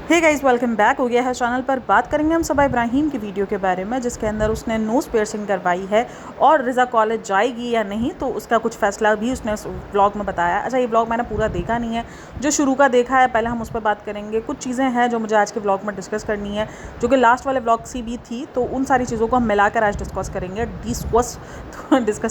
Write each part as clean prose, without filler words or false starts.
Hey guys, welcome back हो गया है चैनल पर। बात करेंगे हम सबा इब्राहिम की वीडियो के बारे में, जिसके अंदर उसने नोज़ पियर्सिंग करवाई है और रिज़ा कॉलेज जाएगी या नहीं, तो उसका कुछ फैसला भी उसने उस व्लॉग में बताया। अच्छा, ये व्लॉग मैंने पूरा देखा नहीं है, जो शुरू का देखा है पहले हम उस पर बात करेंगे। कुछ चीज़ें हैं जो मुझे आज के व्लॉग में डिस्कस करनी है, जो कि लास्ट वाले व्लॉग से भी थी, तो उन सारी चीज़ों को हम मिलाकर आज डिस्कस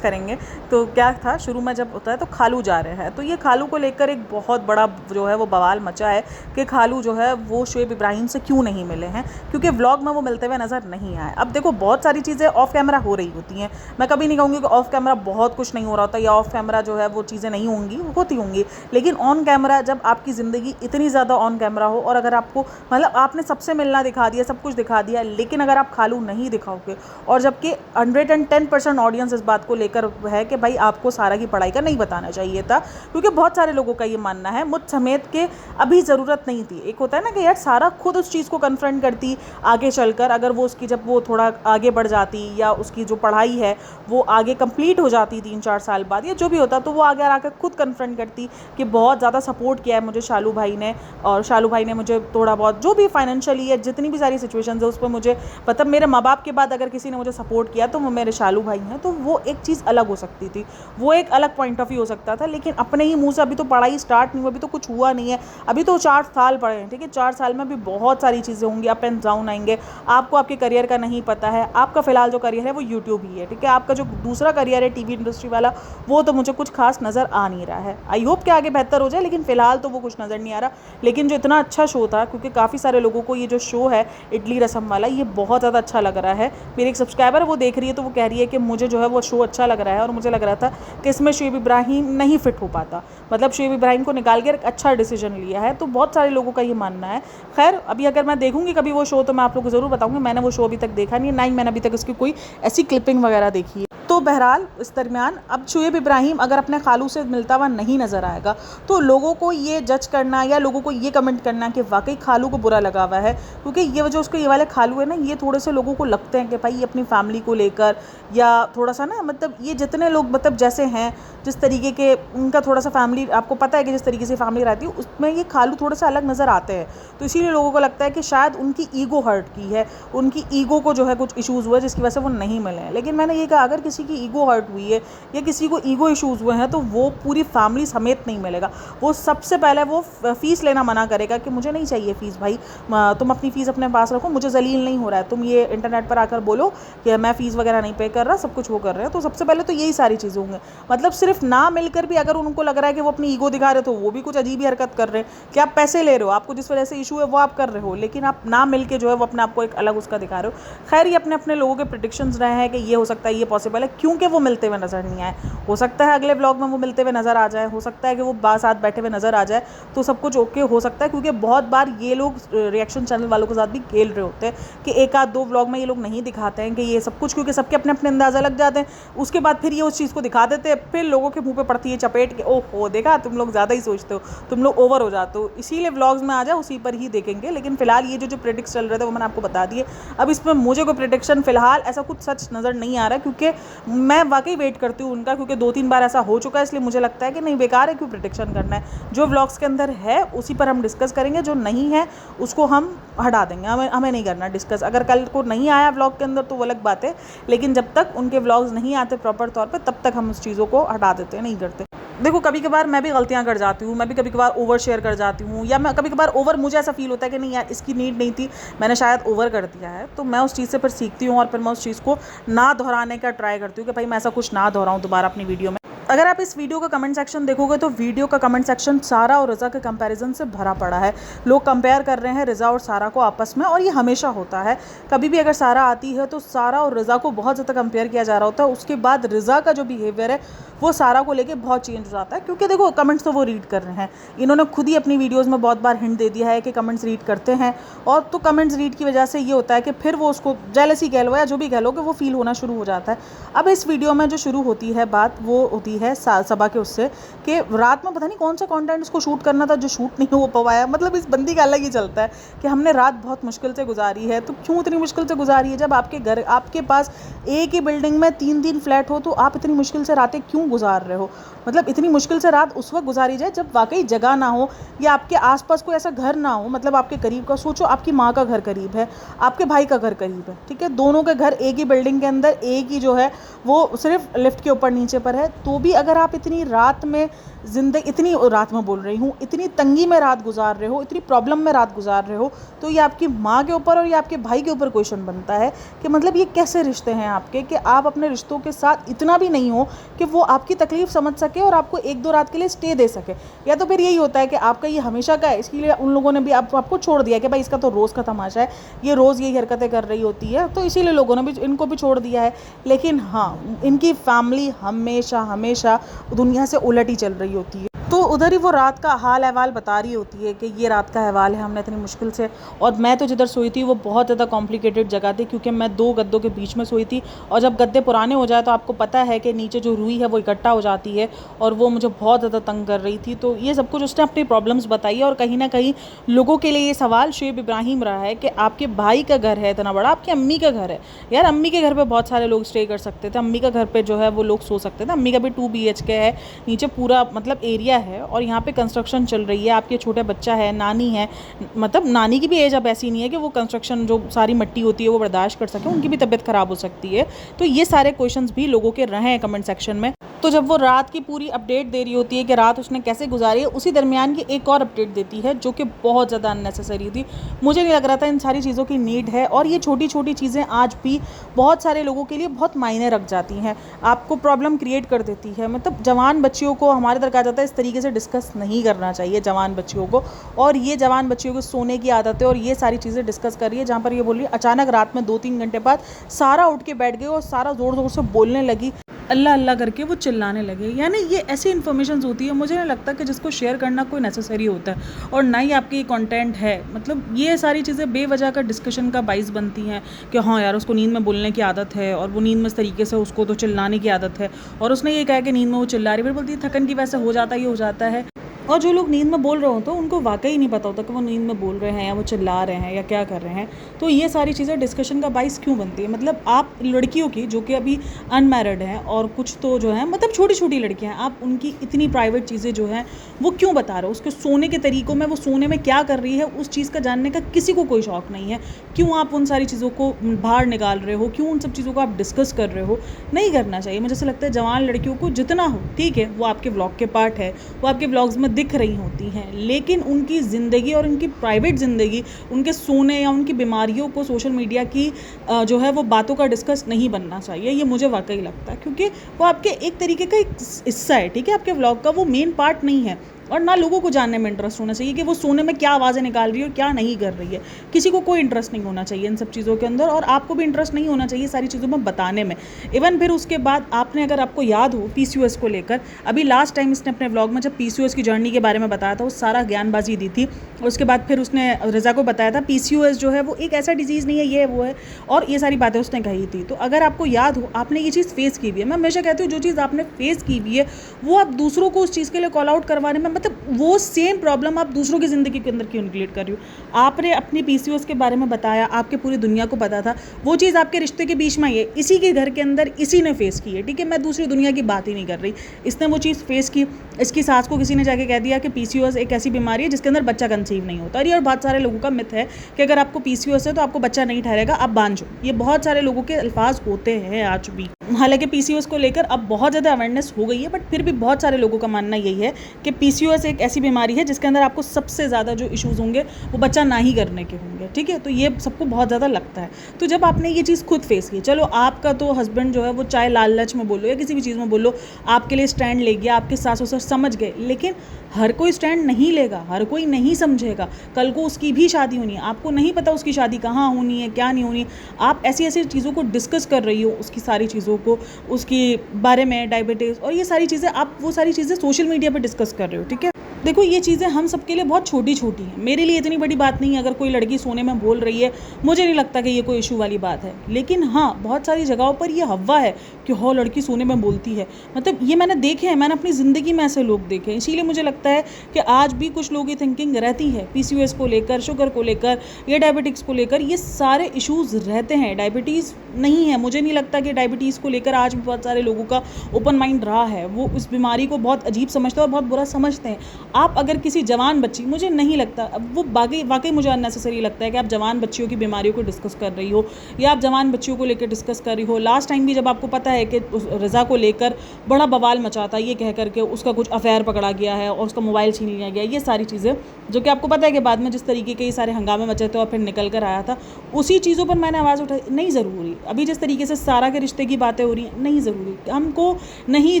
करेंगे। तो क्या था, शुरू में जब होता है तो खालू जा रहे हैं, तो ये खालू को लेकर एक बहुत बड़ा जो है वो बवाल मचा है कि खालू जो है वो शुएब इब्राहिम से क्यों नहीं मिले हैं, क्योंकि व्लॉग में वो मिलते हुए नज़र नहीं आए। अब देखो, बहुत सारी चीज़ें ऑफ कैमरा हो रही होती हैं, मैं कभी नहीं कहूँगी कि ऑफ कैमरा बहुत कुछ नहीं हो रहा होता या ऑफ कैमरा जो है वो चीज़ें नहीं होंगी, होती होंगी, लेकिन ऑन कैमरा जब आपकी ज़िंदगी इतनी ज़्यादा ऑन कैमरा हो और अगर आपको मतलब आपने सबसे मिलना दिखा दिया, सब कुछ दिखा दिया, लेकिन अगर आप खालू नहीं दिखाओगे, और जबकि 110% ऑडियंस इस बात को लेकर है कि भाई आपको सारा की पढ़ाई का नहीं बताना चाहिए था, क्योंकि बहुत सारे लोगों का ये मानना है, मुझ समेत, के अभी ज़रूरत नहीं थी। एक होता है ना कि यार सारा खुद उस चीज़ को कन्फ्रंट करती आगे चलकर, अगर वो उसकी जब वो थोड़ा आगे बढ़ जाती या उसकी जो पढ़ाई है वो आगे कंप्लीट हो जाती 3-4 साल बाद या जो भी होता, तो वो आगे आकर खुद कन्फ्रंट करती कि बहुत ज़्यादा सपोर्ट किया है मुझे शालू भाई ने, और शालू भाई ने मुझे थोड़ा बहुत जो भी फाइनेंशियली है, जितनी भी सारी सिचुएशंस है उस पर मुझे मतलब मेरे माँ बाप के बाद अगर किसी ने मुझे सपोर्ट किया तो वो मेरे शालू भाई हैं, तो वो एक चीज़ अलग हो सकती थी, वो एक अलग पॉइंट ऑफ व्यू हो सकता था। लेकिन अपने ही मुँह से अभी तो पढ़ाई स्टार्ट नहीं हुई, अभी तो कुछ हुआ नहीं है, अभी तो 4 साल पढ़े हैं, ठीक है, 4 साल में भी बहुत सारी चीज़ें होंगी, अप एंड डाउन आएंगे, आपको आपके करियर का नहीं पता है, आपका फ़िलहाल जो करियर है वो यूट्यूब ही है, ठीक है, आपका जो दूसरा करियर है टीवी इंडस्ट्री वाला, वो तो मुझे कुछ खास नज़र आ नहीं रहा है। आई होप कि आगे बेहतर हो जाए, लेकिन फ़िलहाल तो वो कुछ नज़र नहीं आ रहा। लेकिन जो इतना अच्छा शो था, क्योंकि काफ़ी सारे लोगों को ये जो शो है इडली रसम वाला, ये बहुत ज़्यादा अच्छा लग रहा है। मेरी एक सब्सक्राइबर वो देख रही है, तो वो कह रही है कि मुझे जो है वो शो अच्छा लग रहा है, और मुझे लग रहा था कि इसमें शुएब इब्राहिम नहीं फिट हो पाता, मतलब शुएब इब्राहिम को निकाल के एक अच्छा डिसीजन लिया है, तो बहुत सारे लोगों का ये मानना है। खैर, अभी अगर मैं देखूंगी कभी वो शो तो मैं आप लोगों को ज़रूर बताऊंगी। मैंने वो शो अभी तक देखा नहीं है, ना ही मैंने अभी तक उसकी कोई ऐसी क्लिपिंग वगैरह देखी है। तो बहरहाल इस दरमियान अब शुएब इब्राहिम अगर अपने खालू से मिलता हुआ नहीं नज़र आएगा, तो लोगों को ये जज करना या लोगों को ये कमेंट करना कि वाकई खालू को बुरा लगा हुआ है, क्योंकि ये जो उसको ये वाले खालू है ना, ये थोड़े से लोगों को लगते हैं कि भाई ये अपनी फैमिली को लेकर या थोड़ा सा ना, मतलब ये जितने लोग मतलब जैसे हैं, जिस तरीके के उनका थोड़ा सा फैमिली, आपको पता है कि जिस तरीके से फैमिली रहती है उसमें ये खालू थोड़ा सा अलग नज़र आते हैं, तो इसीलिए लोगों को लगता है कि शायद उनकी ईगो हर्ट की है, उनकी ईगो को जो है कुछ इश्यूज़ हुए जिसकी वजह से वो नहीं मिले हैं। लेकिन मैंने ये कहा, अगर किसी की ईगो हर्ट हुई है या किसी को ईगो इश्यूज़ हुए हैं, तो वो पूरी फैमिली समेत नहीं मिलेगा। वो सबसे पहले वो फ़ीस लेना मना करेगा कि मुझे नहीं चाहिए फ़ीस भाई, तुम अपनी फ़ीस अपने पास रखो, मुझे जलील नहीं हो रहा है, तुम ये इंटरनेट पर आकर बोलो कि मैं फ़ीस वगैरह नहीं पे कर रहा, सब कुछ वो कर रहे हैं। तो सबसे पहले तो यही सारी चीज़ें होंगी। मतलब सिर्फ ना मिलकर भी अगर उनको लग रहा है कि वो अपनी ईगो दिखा रहे, तो वो भी कुछ अजीब ही हरकत कर रहे हैं कि आप पैसे ले रहे हो, आपको जिस वजह से इशू है वो आप कर रहे हो, लेकिन आप ना मिल के जो है वो अपने आप को एक अलग उसका दिखा रहे हो। खैर, ये अपने अपने लोगों के प्रेडिक्शंस रहे हैं कि ये हो सकता है, ये पॉसिबल है, क्योंकि वो मिलते हुए नज़र नहीं आए। हो सकता है अगले ब्लॉग में वो मिलते हुए नज़र आ जाए, हो सकता है कि वो साथ बैठे हुए नज़र आ जाए, तो सब कुछ ओके हो सकता है, क्योंकि बहुत बार ये लोग रिएक्शन चैनल वालों के साथ भी खेल रहे होते हैं कि एक आध दो व्लॉग में ये लोग नहीं दिखाते हैं कि ये सब कुछ, क्योंकि सबके अपने अपने अंदाज़ा लग जाते हैं, उसके बाद फिर ये उस चीज़ को दिखा देते हैं, फिर लोगों के मुंह पे पड़ती है चपेट के, ओहो देखा, तुम लोग ज़्यादा ही सोचते हो, तुम लोग ओवर हो जाते हो, इसीलिए व्लॉग्स में आ जाए, उसी पर ही देखेंगे। लेकिन फिलहाल ये जो प्रेडिक्स चल रहे थे वो मैंने आपको बता दिए। अब इसमें मुझे कोई प्रेडिक्शन फिलहाल ऐसा कुछ सच नज़र नहीं आ रहा है, क्योंकि मैं वाकई वेट करती हूँ उनका, क्योंकि 2-3 बार ऐसा हो चुका है, इसलिए मुझे लगता है कि नहीं, बेकार है, क्यों प्रेडिक्शन करना है। जो व्लॉग्स के अंदर है उसी पर हम डिस्कस करेंगे, जो नहीं है उसको हम हटा देंगे, हमें नहीं करना डिस्कस। अगर कल को नहीं आया व्लॉग के अंदर तो वो अलग बात है, लेकिन जब तक उनके व्लॉग्स नहीं आते प्रॉपर तौर पे, तब तक हम उस चीज़ों को हटा देते हैं, नहीं करते। देखो, कभी कभार मैं भी गलतियां कर जाती हूँ, मैं भी कभी कभार ओवर शेयर कर जाती हूँ, या मैं कभी कभार ओवर, मुझे ऐसा फील होता है कि नहीं यार इसकी नीड नहीं थी, मैंने शायद ओवर कर दिया है, तो मैं उस चीज़ से फिर सीखती हूँ और फिर मैं उस चीज़ को ना दोहराने का ट्राई करती हूँ कि भाई मैं ऐसा कुछ ना दोहराऊँ दोबारा अपनी वीडियो में। अगर आप इस वीडियो का कमेंट सेक्शन देखोगे तो वीडियो का कमेंट सेक्शन सारा और रज़ा के कंपैरिजन से भरा पड़ा है। लोग कंपेयर कर रहे हैं रज़ा और सारा को आपस में, और ये हमेशा होता है। कभी भी अगर सारा आती है तो सारा और रज़ा को बहुत ज़्यादा कंपेयर किया जा रहा होता है, उसके बाद रज़ा का जो बिहेवियर है वो सारा को लेके बहुत चेंज हो जाता है, क्योंकि देखो कमेंट्स तो वो रीड कर रहे हैं, इन्होंने खुद ही अपनी वीडियोस में बहुत बार हिंट दे दिया है कि कमेंट्स रीड करते हैं, और तो कमेंट्स रीड की वजह से ये होता है कि फिर वो उसको जेलसी कह लो या जो भी कह लो कि वो फील होना शुरू हो जाता है। अब इस वीडियो में जो शुरू होती है बात, वो होती है सभा के उससे कि रात में पता नहीं कौन सा कंटेंट उसको शूट करना था जो शूट नहीं हो पाया। मतलब इस बंदी का अलग ही चलता है कि हमने रात बहुत मुश्किल से गुजारी है। तो क्यों इतनी मुश्किल से गुजारी है? जब आपके पास एक ही बिल्डिंग में 3 फ्लैट हो तो आप इतनी मुश्किल से रातें क्यों गुजार रहे हो? मतलब इतनी मुश्किल से रात उस वक्त गुजारी जाए जब वाकई जगह ना हो या आपके आसपास कोई ऐसा घर ना हो, मतलब आपके करीब का। सोचो आपकी माँ का घर करीब है, आपके भाई का घर करीब है, ठीक है, दोनों के घर एक ही बिल्डिंग के अंदर, एक ही जो है वो सिर्फ लिफ्ट के ऊपर नीचे पर है। तो भी अगर आप इतनी रात में इतनी रात में बोल रही हूँ, इतनी तंगी में रात गुजार रहे हो, इतनी प्रॉब्लम में रात गुजार रहे हो, तो ये आपकी माँ के ऊपर और ये आपके भाई के ऊपर क्वेश्चन बनता है कि मतलब ये कैसे रिश्ते हैं आपके कि आप अपने रिश्तों के साथ इतना भी नहीं हो कि वो आपकी तकलीफ़ समझ सके और आपको 1-2 रात के लिए स्टे दे सके। या तो फिर यही होता है कि आपका ये हमेशा का है, इसके लिए उन लोगों ने भी आपको छोड़ दिया कि भाई इसका तो रोज़ का तमाशा है, ये रोज़ यही हरकतें कर रही होती है, तो इसीलिए लोगों ने भी इनको भी छोड़ दिया है। लेकिन हाँ, इनकी फैमिली हमेशा हमेशा दुनिया से उलट ही चल रही होती है। तो उधर ही वो रात का हाल अहवाल बता रही होती है कि ये रात का अहवाल है, हमने इतनी मुश्किल से। और मैं तो जिधर सोई थी वो बहुत ज़्यादा कॉम्प्लिकेटेड जगह थी क्योंकि मैं 2 गद्दों के बीच में सोई थी, और जब गद्दे पुराने हो जाए तो आपको पता है कि नीचे जो रुई है वो इकट्ठा हो जाती है, और वो मुझे बहुत ज़्यादा तंग कर रही थी। तो ये सब कुछ उसने अपनी प्रॉब्लम्स बताई है। और कहीं ना कहीं लोगों के लिए ये सवाल शुएब इब्राहिम रहा है कि आपके भाई का घर है इतना बड़ा, आपकी अम्मी का घर है यार, अम्मी के घर पर बहुत सारे लोग स्टे कर सकते थे, अम्मी का घर पर जो है वो लोग सो सकते थे। अम्मी का भी 2 BHK है, नीचे पूरा मतलब एरिया है, और यहाँ पे कंस्ट्रक्शन चल रही है, आपके छोटे बच्चा है, नानी है, मतलब नानी की भी एज अब ऐसी नहीं है कि वो कंस्ट्रक्शन जो सारी मिट्टी होती है वो बर्दाश्त कर सके, उनकी भी तबीयत ख़राब हो सकती है। तो ये सारे क्वेश्चंस भी लोगों के रहे हैं कमेंट सेक्शन में। तो जब वो रात की पूरी अपडेट दे रही होती है कि रात उसने कैसे गुजारी है, उसी दरमियान की एक और अपडेट देती है जो कि बहुत ज़्यादा अननेसेसरी थी। मुझे नहीं लग रहा था इन सारी चीज़ों की नीड है, और ये छोटी छोटी चीज़ें आज भी बहुत सारे लोगों के लिए बहुत मायने रख जाती हैं, आपको प्रॉब्लम क्रिएट कर देती है। मतलब जवान बच्चियों को हमारे तरह कहा जाता है इस तरीके से डिस्कस नहीं करना चाहिए जवान बच्चियों को, और ये जवान बच्चियों को सोने की आदत है और ये सारी चीज़ें डिस्कस कर रही है, जहाँ पर ये बोल रही है अचानक रात में 2-3 घंटे बाद सारा उठ के बैठ गई और सारा ज़ोर ज़ोर से बोलने लगी, अल्लाह अल्लाह करके वो चिल्लाने लगे। यानी ये ऐसी इन्फॉर्मेशन होती है, मुझे नहीं लगता कि जिसको शेयर करना कोई नेसेसरी होता है, और ना ही आपकी कंटेंट है। मतलब ये सारी चीज़ें बेवजह का डिस्कशन का बाइस बनती हैं कि हाँ यार उसको नींद में बोलने की आदत है, और वो नींद में इस तरीके से उसको तो चिल्लाने की आदत है, और उसने ये कहा कि नींद में वो चिल्ला रही है, फिर बोलती है थकन की वजह से हो जाता है, ये हो जाता है। और जो लोग नींद में बोल रहे होते हैं उनको वाकई नहीं पता होता कि वो नींद में बोल रहे हैं या वो चिल्ला रहे हैं या क्या कर रहे हैं। तो ये सारी चीज़ें डिस्कशन का बाइस क्यों बनती है? मतलब आप लड़कियों की जो कि अभी अनमैरिड हैं और कुछ तो जो है मतलब छोटी छोटी लड़कियां हैं, आप उनकी इतनी प्राइवेट चीज़ें जो हैं वो क्यों बता रहे हो? उसके सोने के तरीक़ों में, वो सोने में क्या कर रही है, उस चीज़ का जानने का किसी को कोई शौक़ नहीं है। क्यों आप उन सारी चीज़ों को बाहर निकाल रहे हो? क्यों उन सब चीज़ों को आप डिस्कस कर रहे हो? नहीं करना चाहिए। मुझे ऐसा लगता है जवान लड़कियों को जितना हो ठीक है, वो आपके व्लॉग के पार्ट है, वो आपके व्लॉग्स में दिख रही होती हैं, लेकिन उनकी ज़िंदगी और उनकी प्राइवेट ज़िंदगी, उनके सोने या उनकी बीमारियों को सोशल मीडिया की जो है वो बातों का डिस्कस नहीं बनना चाहिए। ये मुझे वाकई लगता है, क्योंकि वो आपके एक तरीके का एक हिस्सा है, ठीक है, आपके व्लॉग का वो मेन पार्ट नहीं है। और ना लोगों को जानने में इंटरेस्ट होना चाहिए कि वो सोने में क्या आवाज़ें निकाल रही है और क्या नहीं कर रही है। किसी को कोई इंटरेस्ट नहीं होना चाहिए इन सब चीज़ों के अंदर, और आपको भी इंटरेस्ट नहीं होना चाहिए सारी चीज़ों में बताने में। इवन फिर उसके बाद आपने, अगर आपको याद हो PCOS को लेकर, अभी लास्ट टाइम इसने अपने व्लॉग में जब PCOS की जर्नी के बारे में बताया था, वो सारा ज्ञानबाजी दी थी। उसके बाद फिर उसने रज़ा को बताया था PCOS जो है वो एक ऐसा डिजीज़ नहीं है, ये वो है, और ये सारी बातें उसने कही थी। तो अगर आपको याद हो, आपने ये चीज़ फेस की हुई है। मैं हमेशा कहती हूँ जो चीज़ आपने फेस की हुई है वो आप दूसरों को उस चीज़ के लिए कॉल आउट करवाने में, मतलब वो सेम प्रॉब्लम आप दूसरों की ज़िंदगी के अंदर क्यों निगलेक्ट कर रही हो? आपने अपनी PCOS के बारे में बताया, आपके पूरी दुनिया को पता था, वो चीज़ आपके रिश्ते के बीच में आई है, इसी के घर के अंदर इसी ने फेस की है, ठीक है, मैं दूसरी दुनिया की बात ही नहीं कर रही। इसने वो चीज़ फेस की, इसकी सास को किसी ने जाके कह दिया कि PCOS एक ऐसी बीमारी है जिसके अंदर बच्चा कंसीव नहीं होता। और बहुत सारे लोगों का मिथ है कि अगर आपको PCOS है तो आपको बच्चा नहीं ठहरेगा, आप बांध जाओ। ये बहुत सारे लोगों के अल्फाज होते हैं आज भी। हालांकि PCOS को लेकर अब बहुत ज़्यादा अवेयरनेस हो गई है, बट फिर भी बहुत सारे लोगों का मानना यही है कि PCOS एक ऐसी बीमारी है जिसके अंदर आपको सबसे ज़्यादा जो इश्यूज़ होंगे वो बच्चा ना ही करने के होंगे, ठीक है। तो ये सबको बहुत ज़्यादा लगता है। तो जब आपने ये चीज़ खुद फेस की, चलो आपका तो हस्बैंड जो है वो चाहे लालच में बोलो या किसी भी चीज़ में बोलो, आपके लिए स्टैंड ले गया, आपके सास ससुर समझ गए, लेकिन हर कोई स्टैंड नहीं लेगा, हर कोई नहीं समझेगा। कल को उसकी भी शादी होनी है, आपको नहीं पता उसकी शादी कहाँ होनी है, क्या नहीं होनी, आप ऐसी ऐसी चीज़ों को डिस्कस कर रही हो, उसकी सारी चीज़ों को, उसके बारे में, डायबिटीज़ और ये सारी चीज़ें, आप वो सारी चीज़ें सोशल मीडिया पर डिस्कस कर रहे हो, ठीक है। देखो ये चीज़ें हम सबके लिए बहुत छोटी-छोटी हैं। मेरे लिए इतनी बड़ी बात नहीं है अगर कोई लड़की सोने में बोल रही है, मुझे नहीं लगता कि ये कोई इश्यू वाली बात है। लेकिन हाँ, बहुत सारी जगहों पर ये हव्वा है कि हाँ, लड़की सोने में बोलती है। मतलब ये मैंने देखे हैं, मैंने अपनी ज़िंदगी में ऐसे लोग देखे हैं। इसीलिए मुझे लगता है कि आज भी कुछ लोगों की थिंकिंग रहती है, पीसीओएस को लेकर, शुगर को लेकर या डायबिटिक्स को लेकर, ये सारे इश्यूज़ रहते हैं। डायबिटीज़ नहीं है, मुझे नहीं लगता कि डायबिटीज़ को लेकर आज भी बहुत सारे लोगों का ओपन माइंड रहा है। वो इस बीमारी को बहुत अजीब समझते हैं और बहुत बुरा समझते हैं। आप अगर किसी जवान बच्ची, मुझे नहीं लगता, अब वो वाकई मुझे अननेसेसरी लगता है कि आप जवान बच्चियों की बीमारियों को डिस्कस कर रही हो या आप जवान बच्चियों को लेकर डिस्कस कर रही हो। लास्ट टाइम भी जब आपको पता है कि उस रज़ा को लेकर बड़ा बवाल मचा था, ये कह करके उसका कुछ अफेयर पकड़ा गया है और उसका मोबाइल छीन लिया गया, ये सारी चीज़ें जो कि आपको पता है कि बाद में जिस तरीके के ये सारे हंगामे मचे थे और फिर निकल कर आया था, उसी चीज़ों पर मैंने आवाज़ उठाई। नहीं ज़रूरी अभी जिस तरीके से सारा के रिश्ते की बातें हो रही हैं, नहीं ज़रूरी हमको नहीं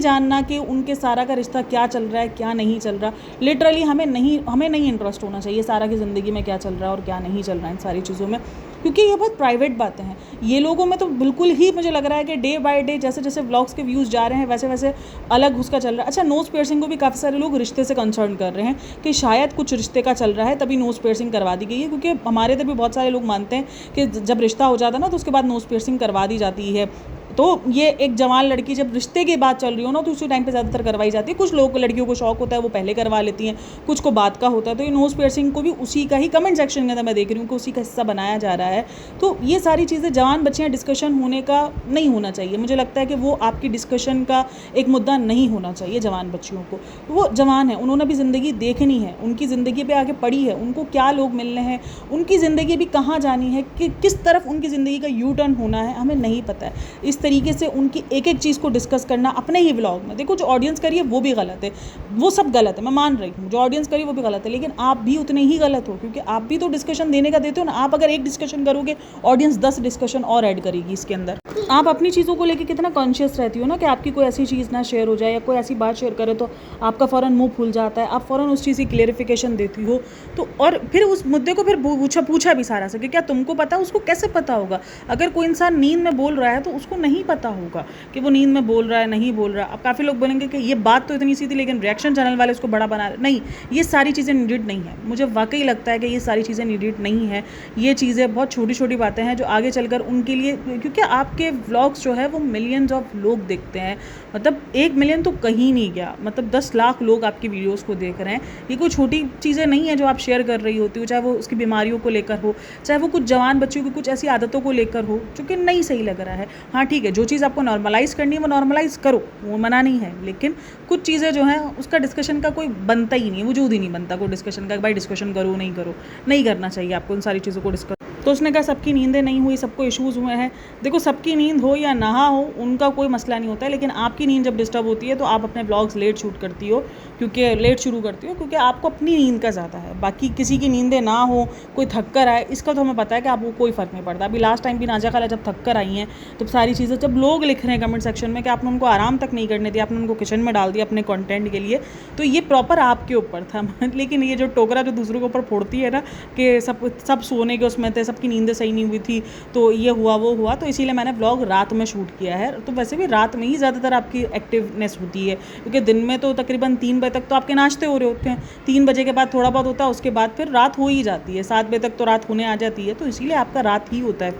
जानना कि उनके सारा का रिश्ता क्या चल रहा है, क्या नहीं चल रहा। लिटरली हमें नहीं इंटरेस्ट होना चाहिए सारा की ज़िंदगी में क्या चल रहा है और क्या नहीं चल रहा है इन सारी चीज़ों में, क्योंकि ये बहुत प्राइवेट बातें हैं। ये लोगों में तो बिल्कुल ही मुझे लग रहा है कि डे बाय डे जैसे जैसे व्लॉग्स के व्यूज़ जा रहे हैं वैसे वैसे अलग उसका चल रहा है। अच्छा, नोज़ पियर्सिंग को भी काफ़ी सारे लोग रिश्ते से कंसर्न कर रहे हैं कि शायद कुछ रिश्ते का चल रहा है तभी नोज़ पियर्सिंग करवा दी गई है, क्योंकि हमारे इधर भी बहुत सारे लोग मानते हैं कि जब रिश्ता हो जाता है ना तो उसके बाद नोज़ पियर्सिंग करवा दी जाती है। तो ये एक जवान लड़की जब रिश्ते की बात चल रही हो ना तो उसी टाइम पे ज़्यादातर करवाई जाती है। कुछ लोग लड़कियों को शौक होता है वो पहले करवा लेती हैं, कुछ को बात का होता है। तो ये नोज़ पियर्सिंग को भी उसी का ही कमेंट सेक्शन के अंदर मैं देख रही हूँ कि उसी का हिस्सा बनाया जा रहा है। तो ये सारी चीज़ें जवान बच्चियाँ डिस्कशन होने का नहीं होना चाहिए। मुझे लगता है कि वो आपकी डिस्कशन का एक मुद्दा नहीं होना चाहिए जवान बच्चियों को। वो जवान है, उन्होंने भी ज़िंदगी देखनी है, उनकी ज़िंदगी पे आगे पड़ी है, उनको क्या लोग मिलने हैं, उनकी ज़िंदगी भी कहाँ जानी है, कि किस तरफ उनकी ज़िंदगी का यू टर्न होना है, हमें नहीं पता है। इस तरीके से उनकी एक एक चीज़ को डिस्कस करना अपने ही व्लॉग में, देखो जो ऑडियंस करिए वो भी गलत है, वो सब गलत है, मैं मान रही हूँ, जो ऑडियंस करिए वो भी गलत है, लेकिन आप भी उतने ही गलत हो, क्योंकि आप भी तो डिस्कशन देने का देते हो ना। आप अगर एक डिस्कशन करोगे, ऑडियंस 10 डिस्कशन और ऐड करेगी इसके अंदर। आप अपनी चीज़ों को लेकर कितना कॉन्शियस रहती हो ना कि आपकी कोई ऐसी चीज़ ना शेयर हो जाए या कोई ऐसी बात शेयर करे तो आपका फ़ौरन मुंह फूल जाता है, आप फ़ौरन उस चीज़ की क्लेरिफिकेशन देती हो। तो और फिर उस मुद्दे को फिर पूछा भी सारा से कि क्या तुमको पता, उसको कैसे पता होगा? अगर कोई इंसान नींद में बोल रहा है तो उसको नहीं पता होगा कि वो नींद में बोल रहा है, नहीं बोल रहा। अब काफ़ी लोग बोलेंगे कि ये बात तो इतनी सी थी लेकिन रिएक्शन चैनल वाले उसको बड़ा बना रहे। नहीं, ये सारी चीज़ें नीडेड नहीं है। मुझे वाकई लगता है कि ये सारी चीज़ें नीडेड नहीं है। ये चीज़ें बहुत छोटी छोटी बातें हैं जो आगे चलकर उनके लिए, क्योंकि आपके व्लॉग्स जो है वो मिलियंस ऑफ लोग देखते हैं, मतलब 1 मिलियन तो कहीं नहीं गया, मतलब 10 लाख लोग आपकी वीडियोस को देख रहे हैं। ये कोई छोटी चीज़ें नहीं है जो आप शेयर कर रही होती हो, चाहे वो उसकी बीमारियों को लेकर हो, चाहे वो कुछ जवान बच्चों की कुछ ऐसी आदतों को लेकर हो जो कि नहीं सही लग रहा है। हाँ ठीक है, जो चीज़ आपको नॉर्मलाइज़ करनी है वो नॉर्मलाइज़ करो, वो मना नहीं है, लेकिन कुछ चीज़ें जो हैं उसका डिस्कशन का कोई बनता ही नहीं है, वजूद ही नहीं बनता कोई डिस्कशन का। भाई डिस्कशन करो नहीं करो, नहीं करना चाहिए आपको उन सारी चीज़ों को डिस्कस। तो उसने कहा सबकी नींदें नहीं हुई, सबको इश्यूज़ हुए हैं। देखो सबकी नींद हो या ना हो उनका कोई मसला नहीं होता है, लेकिन आपकी नींद जब डिस्टर्ब होती है तो आप अपने ब्लॉग्स लेट शूट करती हो, क्योंकि लेट शुरू करती हो क्योंकि आपको अपनी नींद का ज़्यादा है। बाकी किसी की नींदें ना हो, कोई थक कर आए, इसका तो हमें पता है कि आपको कोई फ़र्क नहीं पड़ता। अभी लास्ट टाइम भी नाज़िया खाला जब थक कर आई हैं तो सारी चीज़ें, जब लोग लिख रहे हैं कमेंट सेक्शन में कि आपने उनको आराम तक नहीं करने दिया, आपने उनको किचन में डाल दिया अपने कंटेंट के लिए, तो ये प्रॉपर आपके ऊपर था। लेकिन ये जो टोकरा जो दूसरों के ऊपर फोड़ती है ना कि सब सोने के उसमें थे, सबकी नींदें सही नहीं हुई थी, तो ये हुआ वो हुआ, तो इसीलिए मैंने व्लॉग रात में शूट किया है। तो वैसे भी रात में ही ज़्यादातर आपकी एक्टिवनेस होती है, क्योंकि दिन में तो तकरीबन 3 बजे तक तो आपके नाश्ते हो रहे होते हैं, 3 बजे के बाद थोड़ा बहुत होता है, उसके बाद फिर रात हो ही जाती है, 7 बजे तक तो रात होने आ जाती है, तो इसीलिए आपका रात ही होता है।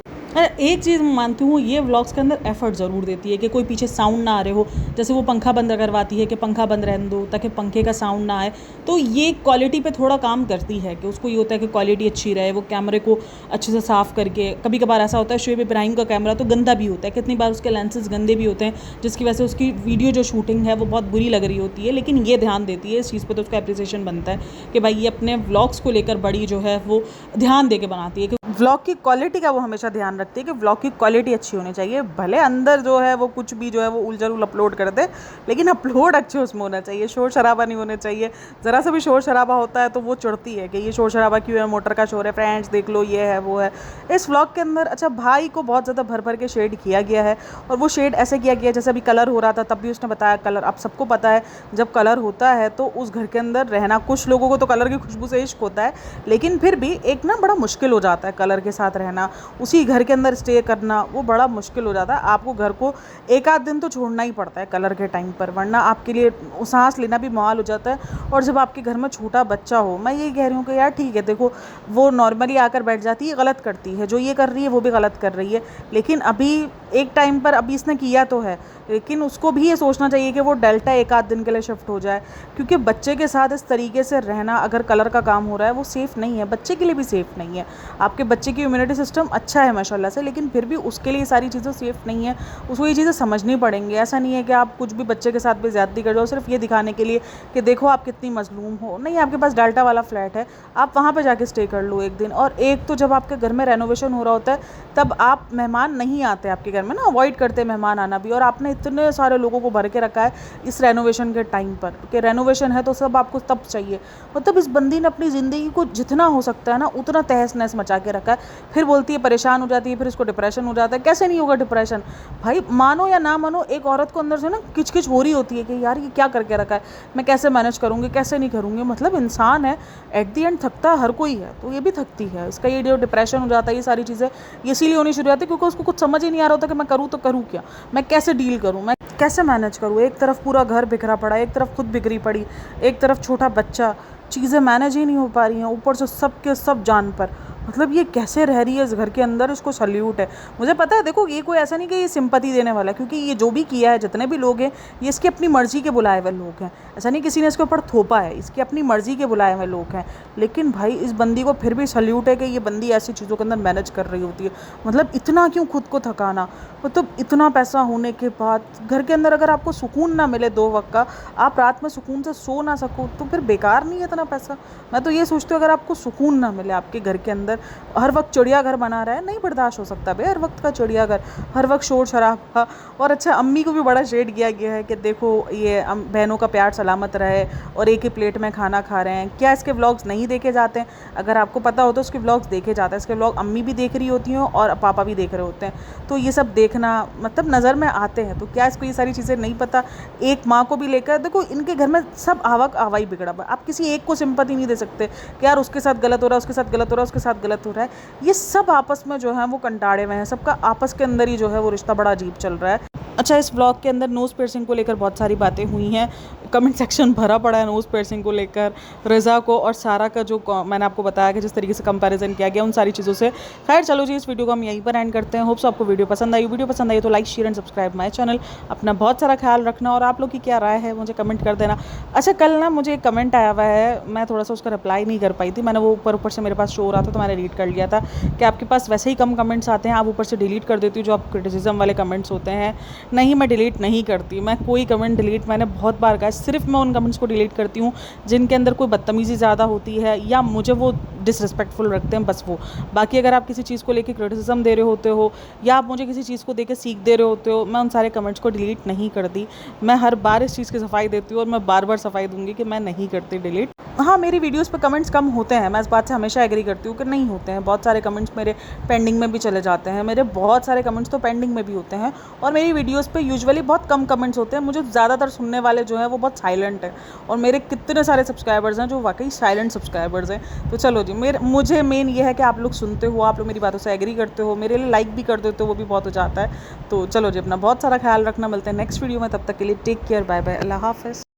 एक चीज़ मैं मानती हूँ, ये व्लॉग्स के अंदर एफर्ट ज़रूर देती है कि कोई पीछे साउंड ना आ रहे हो, जैसे वो पंखा बंद करवाती है कि पंखा बंद रहने दो ताकि पंखे का साउंड ना आए, तो ये क्वालिटी पे थोड़ा काम करती है कि उसको ये होता है कि क्वालिटी अच्छी रहे, वो कैमरे को अच्छे से साफ़ करके। कभी कभार ऐसा होता है शुएब इब्राहिम का कैमरा तो गंदा भी होता है, कितनी बार उसके लेंसेज गंदे भी होते हैं जिसकी वजह से उसकी वीडियो जो शूटिंग है वो बहुत बुरी लग रही होती है, लेकिन ये ध्यान देती है इस चीज़ पर, तो उसका अप्रिसिएशन बनता है कि भाई ये अपने व्लॉग्स को लेकर बड़ी जो है वो ध्यान दे के बनाती है कि व्लॉग की क्वालिटी का वो हमेशा ध्यान रखती है कि व्लॉग की क्वालिटी अच्छी होनी चाहिए। भले अंदर जो है वो कुछ भी जो है वो उलझल अपलोड कर दे, लेकिन अपलोड अच्छे उसमें होना चाहिए, शोर शराबा नहीं होना चाहिए। ज़रा सा भी शोर शराबा होता है तो वो चिढ़ती है कि ये शोर शराबा क्यों है, मोटर का शोर है, फ्रेंड्स देख लो ये है वो है। इस व्लॉग के अंदर अच्छा भाई को बहुत ज़्यादा भर भर के शेड किया गया है, और वो शेड ऐसे किया गया जैसे अभी कलर हो रहा था तब भी उसने बताया कलर, अब सबको पता है जब कलर होता है तो उस घर के अंदर रहना, कुछ लोगों को तो कलर की खुशबू से इश्क होता है, लेकिन फिर भी एक ना बड़ा मुश्किल हो जाता है कलर के साथ रहना, उसी घर के अंदर स्टे करना वो बड़ा मुश्किल हो जाता है। आपको घर को एक आध दिन तो छोड़ना ही पड़ता है कलर के टाइम पर, वरना आपके लिए सांस लेना भी मुहाल हो जाता है। और जब आपके घर में छोटा बच्चा हो, मैं ये कह रही हूँ कि यार ठीक है, देखो वो नॉर्मली आकर बैठ जाती है, गलत करती है, जो ये कर रही है वो भी गलत कर रही है, लेकिन अभी एक टाइम पर अभी इसने किया तो है, लेकिन उसको भी ये सोचना चाहिए कि वो डेल्टा एक आध दिन के लिए शिफ्ट हो जाए, क्योंकि बच्चे के साथ इस तरीके से रहना अगर कलर का काम हो रहा है वो सेफ़ नहीं है, बच्चे के लिए भी सेफ़ नहीं है। आपके बच्चे की इम्यूनिटी सिस्टम अच्छा है माशाल्लाह से, लेकिन फिर भी उसके लिए सारी चीज़ें सेफ़ नहीं है, उसको ये चीज़ें समझनी पड़ेंगी। ऐसा नहीं है कि आप कुछ भी बच्चे के साथ भी ज़्यादती कर जाओ सिर्फ ये दिखाने के लिए कि देखो आप कितनी मज़लूम हो। नहीं, आपके पास डेल्टा वाला फ्लैट है, आप वहाँ पर जाके स्टे कर लो एक दिन। और एक तो जब आपके घर में रेनोवेशन हो रहा होता है तब आप मेहमान नहीं आते आपके घर में ना, अवॉइड करते मेहमान आना भी, और आपने इतने सारे लोगों को भर के रखा है इस रेनोवेशन के टाइम पर कि रेनोवेशन है तो सब आपको तब चाहिए। मतलब इस बंदी ने अपनी ज़िंदगी को जितना हो सकता है ना उतना तहस नहस मचा के रखा है। फिर बोलती है परेशान हो जाती है, फिर इसको डिप्रेशन हो जाता है। कैसे नहीं होगा डिप्रेशन भाई, मानो या ना मानो, एक औरत को अंदर से ना किचकिच हो रही होती है कि यार ये क्या करके रखा है, मैं कैसे मैनेज करूँगी, कैसे नहीं करूँगी। मतलब इंसान है, एट दी एंड थकता हर कोई है, तो ये भी थकती है। इसका ये जो डिप्रेशन हो जाता है, ये सारी चीज़ें ये इसीलिए होनी शुरू होती है क्योंकि उसको कुछ समझ ही नहीं आ रहा होता कि मैं करूँ तो करूँ क्या, मैं कैसे डील करूँ, मैं कैसे मैनेज करूँ। एक तरफ पूरा घर बिखरा पड़ा, एक तरफ खुद बिखरी पड़ी, एक तरफ छोटा बच्चा, चीज़ें मैनेज ही नहीं हो पा रही हैं, ऊपर से सब के सब जान पर। मतलब ये कैसे रह रही है इस घर के अंदर, इसको सल्यूट है। मुझे पता है, देखो ये कोई ऐसा नहीं कि ये सिंपैथी देने वाला है, क्योंकि ये जो भी किया है, जितने भी लोग हैं, ये इसकी अपनी मर्ज़ी के बुलाए हुए लोग हैं। ऐसा नहीं किसी ने इसके ऊपर थोपा है, इसकी अपनी मर्ज़ी के बुलाए हुए लोग हैं। लेकिन भाई इस बंदी को फिर भी सल्यूट है कि ये बंदी ऐसी चीज़ों के अंदर मैनेज कर रही होती है। मतलब इतना क्यों खुद को थकाना, मतलब इतना पैसा होने के बाद घर के अंदर अगर आपको सुकून ना मिले 2 वक्त का, आप रात में सुकून से सो ना सको, तो फिर बेकार नहीं है इतना पैसा। मैं तो ये सोचती हूँ अगर आपको सुकून ना मिले आपके घर के अंदर, हर वक्त चिड़ियाघर बना रहा है, नहीं बर्दाश्त हो सकता भाई हर वक्त का चिड़ियाघर, हर वक्त शोर शराबा। और अच्छा, अम्मी को भी बड़ा शेड किया गया है कि देखो ये बहनों का प्यार सलामत रहे और एक ही प्लेट में खाना खा रहे हैं। क्या इसके व्लॉग्स नहीं देखे जाते हैं? अगर आपको पता हो तो उसके व्लॉग्स देखे जाते हैं। इसके व्लॉग अम्मी भी देख रही होती हैं और पापा भी देख रहे होते हैं, तो ये सब देखना मतलब नज़र में आते हैं। तो क्या इसको ये सारी चीज़ें नहीं पता? एक माँ को भी लेकर देखो, इनके घर में सब आवा ही बिगड़ा हुआ है। आप किसी एक को सिंपैथी नहीं दे सकते कि यार उसके साथ गलत हो रहा है, उसके साथ गलत हो रहा है, उसके साथ गलत हो रहा है। ये सब आपस में जो है वो कंटाड़े हुए हैं, सबका आपस के अंदर ही जो है वो रिश्ता बड़ा अजीब चल रहा है। अच्छा, इस ब्लॉग के अंदर नोज़ पियर्सिंग को लेकर बहुत सारी बातें हुई हैं, कमेंट सेक्शन भरा पड़ा है नोज़ पियर्सिंग को लेकर। रज़ा को और सारा का जो मैंने आपको बताया कि जिस तरीके से कंपैरिजन किया गया उन सारी चीज़ों से। खैर चलो जी, इस वीडियो को हम यहीं पर एंड करते हैं। होप्स आपको वीडियो पसंद आई। वीडियो पसंद आई तो like share and subscribe my channel. अपना बहुत सारा ख्याल रखना, और आप लोग की क्या राय है मुझे कमेंट कर देना। अच्छा, कल ना मुझे एक कमेंट आया हुआ है, मैं थोड़ा सा उसका रिप्लाई नहीं कर पाई थी, मैंने वो ऊपर से मेरे पास शो हो रहा था तो मैंने रीड कर लिया था कि आपके पास वैसे ही कम कमेंट्स आते हैं, आप ऊपर से डिलीट कर देती हो जो आप क्रिटिसिज्म वाले कमेंट्स होते हैं। नहीं, मैं डिलीट नहीं करती, मैं कोई कमेंट डिलीट, मैंने बहुत बार कहा, सिर्फ मैं उन कमेंट्स को डिलीट करती हूँ जिनके अंदर कोई बदतमीज़ी ज़्यादा होती है या मुझे वो डिसरिस्पेक्टफुल रखते हैं, बस वो। बाकी अगर आप किसी चीज़ को लेकर क्रिटिसिज्म दे रहे होते हो या आप मुझे किसी चीज़ को देकर सीख दे रहे होते हो, मैं उन सारे कमेंट्स को डिलीट नहीं करती। मैं हर बार इस चीज़ की सफाई देती हूँ और मैं बार बार सफाई दूंगी कि मैं नहीं करती डिलीट। हाँ, मेरी वीडियोस पे कमेंट्स कम होते हैं, मैं इस बात से हमेशा एग्री करती हूँ कि नहीं होते हैं। बहुत सारे कमेंट्स मेरे पेंडिंग में भी चले जाते हैं, मेरे बहुत सारे कमेंट्स तो पेंडिंग में भी होते हैं, और मेरी वीडियोस पे यूजुअली बहुत कम कमेंट्स होते हैं। मुझे ज़्यादातर सुनने वाले जो हैं वो बहुत साइलेंट हैं, और मेरे कितने सारे सब्सक्राइबर्स हैं जो वाकई साइलेंट सब्सक्राइबर्स हैं। तो चलो जी, मुझे मेन ये है कि आप लोग सुनते हो, आप लोग मेरी बातों से एग्री करते हो, मेरे लिए लाइक भी कर देते हो, वो भी बहुत हो जाता है। तो चलो जी, अपना बहुत सारा ख्याल रखना, मिलते हैं नेक्स्ट वीडियो में, तब तक के लिए टेक केयर, बाय बाय, अल्लाह हाफ़िज़।